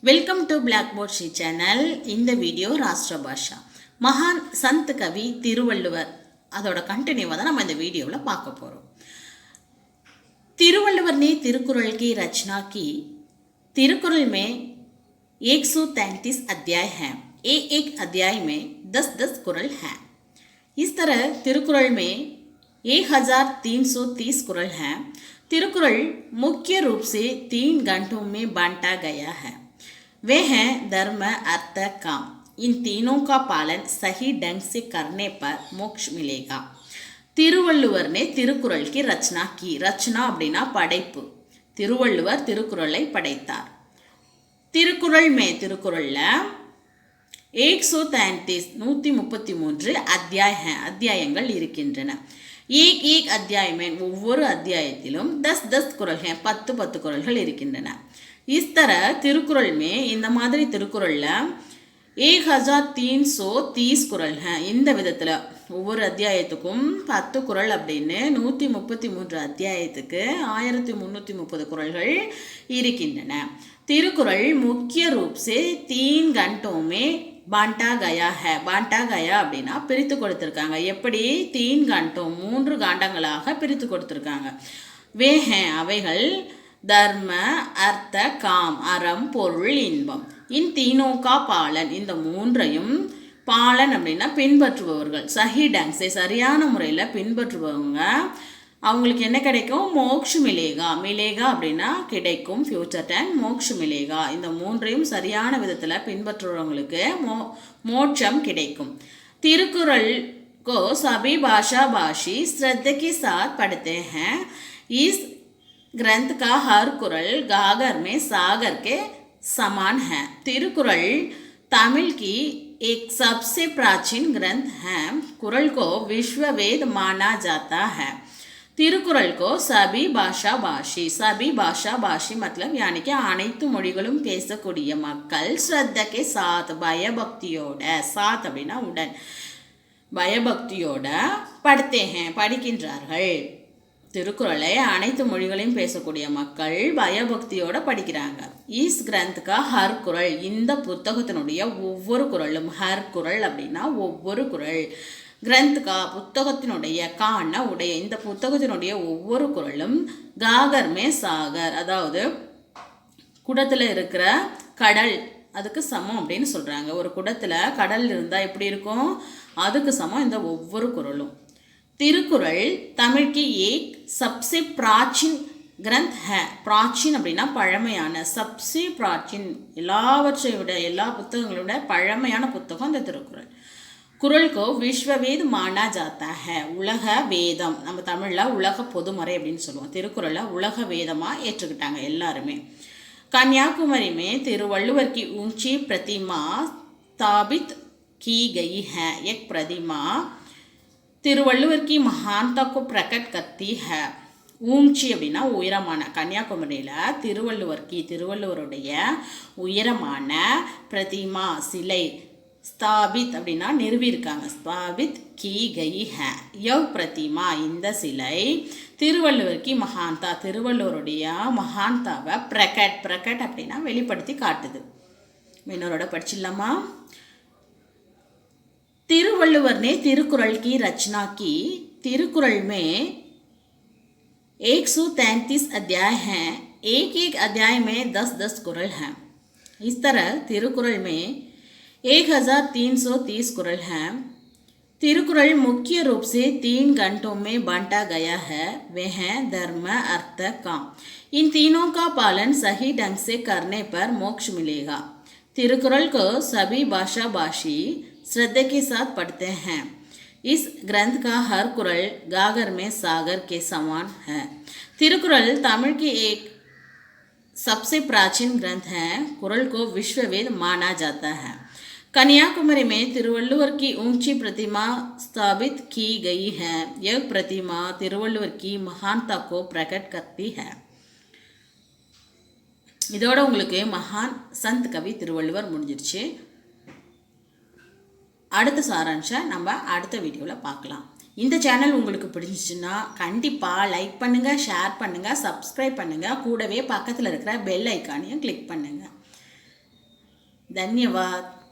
Welcome to blackboard Shri channel. இந்த video ராஷ்டிர பாஷா மகான் संत कवि திருவள்ளுவர் அதோட कंटिन्यूवा தான் நம்ம இந்த வீடியோல பார்க்க போறோம்। तिरुवल्लुवर ने तिरुकुरल की रचना की। तिरुकुरल में 133 अध्याय हैं। एक अध्याय में 10-10 कुरल हैं। इस तरह तिरुकुरल में 1330 कुरल हैं। तिरुकुरल मुख्य रूप से 3 घंटों में बांटा गया है। वे हैं धर्म, अर्थ, काम। इन तीनों का पालन सही ढंग से करने पर मोक्ष मिलेगा। तिरुवल्लुवर ने तिरुकुरल की रचना की। रचना அப்படினா படைப்பு। திருவள்ளுவர் திருக்குறளை படைத்தார்। திருக்குறள் में திருக்குறள்ல 133 अध्याय हैं। अध्यायங்கள் இருக்கின்றன। एक अध्याय में ஒவ்வொரு அத்தியாயத்திலும் 10-10 குறள் हैं। 10-10 குறள்கள் இருக்கின்றன। इस तरह तिरुकुरल में இந்த மாதிரி திருக்குறள்ல 1330 குறள் हैं। இந்த விதத்துல ஒவ்வொரு அத்தியாயத்துக்கும் 10 குறள் அப்படின்னு 133 அத்தியாயத்துக்கு 1330 குறள்கள் இருக்கின்றன। तिरुकुरल मुख्य रूप से 3 घंटों में बांटा गया है। बांटा गया அப்படினா பிரித்து கொடுத்திருக்காங்க। எப்படி 3 घंटों 3 காண்டங்களாக பிரித்து கொடுத்திருக்காங்க। वे हैं அவைகள் धर्म, अर्थ, काम, அறம், பொருள், இன்பம்। इन तीनों का पालन இந்த மூன்றையும் பாலன் அப்படின்னா பின்பற்றுபவர்கள்। சஹி டங் से சரியான முறையில் பின்பற்றுபவங்க அவங்களுக்கு என்ன கிடைக்கும்? மோக்ஷ மிலேகா। மிலேகா அப்படின்னா கிடைக்கும், ஃபியூச்சர் டைம் மோக்ஷ மிலேகா। இந்த மூன்றையும் சரியான விதத்தில் பின்பற்றுறவங்களுக்கு மோட்சம் கிடைக்கும்। तिरुकुरल को सभी भाषा भाषी श्रद्धा के साथ पढ़ते हैं। इस ग्रंथ का हर कुरल गागर में सागर के समान है। तिरुकुरल तमिल की एक सबसे प्राचीन ग्रंथ है। कुरल को विश्व वेद माना जाता है। तिरुकुरल को सभी भाषा भाषी मतलब यानी कि அனைத்து மொழிகளும் பேசக்கூடிய மக்கள் श्रद्धा के साथ பயபக்தியோட, சாத் அப்படின்னா உடன், பயபக்தியோட பढ़ते हैं படிக்கின்றார்கள்। திருக்குறளை அனைத்து மொழிகளையும் பேசக்கூடிய மக்கள் பயபக்தியோட படிக்கிறாங்க। இஸ் கிரந்த் கா ஹர் குரல் இந்த புத்தகத்தினுடைய ஒவ்வொரு குரலும், ஹர் குரல் அப்படின்னா ஒவ்வொரு குரல், கிரந்த் கா புத்தகத்தினுடைய, கான உடைய, இந்த புத்தகத்தினுடைய ஒவ்வொரு குரலும் காகர் மே சாகர் அதாவது குடத்தில் இருக்கிற கடல் அதுக்கு சமம் அப்படின்னு சொல்கிறாங்க। ஒரு குடத்தில் கடல் இருந்தால் எப்படி இருக்கும்? அதுக்கு சமம் இந்த ஒவ்வொரு குரலும்। तिरुकुरल तमिल की एक सबसे प्राचीन ग्रंथ है। प्राचीन அப்படின்னா பழமையான, सबसे प्राचीन எல்லாவற்றை விட, எல்லா புத்தகங்களோட பழமையான புத்தகம் இந்த திருக்குறள்। குறள் को विश्व वेद माना जाता है। உலக வேதம், நம்ம தமிழில் உலக பொதுமறை அப்படின்னு சொல்லுவோம்। திருக்குறளை உலக வேதமாக ஏற்றுக்கிட்டாங்க எல்லாருமே। कन्याकुमारी में तिरुवल्लुवर की ऊंची प्रतिमा स्थापित की गई है। एक प्रतिमा तिरुवल्लुवर की महानता को प्रकट करती है। ஊஞ்சி அப்படின்னா உயரமான, கன்னியாகுமரியில் திருவள்ளுவருடைய உயரமான பிரதிமா சிலை, ஸ்தாபித் அப்படின்னா நிறுவியிருக்காங்க, ஸ்தாபித் கி கை ஹே யவ் பிரதிமா இந்த சிலை திருவள்ளுவர் கி மகான்தா திருவள்ளுவருடைய மகான்தாவை பிரகட் அப்படின்னா வெளிப்படுத்தி காட்டுது। இன்னொரோட படிச்சிடலாமா? तिरुवल्लुवर ने तिरुकुरल की रचना की। तिरुकुरल में 133 अध्याय हैं। एक अध्याय में 10-10 कुरल हैं। इस तरह तिरुकुरल में 1330 कुरल हैं। तिरुकुरल मुख्य रूप से 3 घंटों में बांटा गया है। वे हैं धर्म, अर्थ, काम। इन तीनों का पालन सही ढंग से करने पर मोक्ष मिलेगा। तिरुकुरल को सभी भाषा भाषी श्रद्धा के साथ पढ़ते हैं। इस ग्रंथ का हर कुरल गागर में सागर के समान है। तिरुकुरल तमिल की एक सबसे प्राचीन ग्रंथ है। कुरल को विश्व वेद माना जाता है। कन्याकुमारी में तिरुवल्लुवर की ऊंची प्रतिमा स्थापित की गई है। यह प्रतिमा तिरुवल्लुवर की महानता को प्रकट करती है। இதோட உங்களுக்கு மகான் சந்த் கவி திருவள்ளுவர் முடிஞ்சிருச்சு। அடுத்த சாராம்சம் நம்ம அடுத்த வீடியோவில் பார்க்கலாம்। இந்த சேனல் உங்களுக்கு பிடிச்சிச்சுன்னா கண்டிப்பாக லைக் பண்ணுங்கள், ஷேர் பண்ணுங்கள், சப்ஸ்கிரைப் பண்ணுங்கள், கூடவே பக்கத்தில் இருக்கிற பெல் ஐக்கானையும் கிளிக் பண்ணுங்கள்। தன்யவாத்.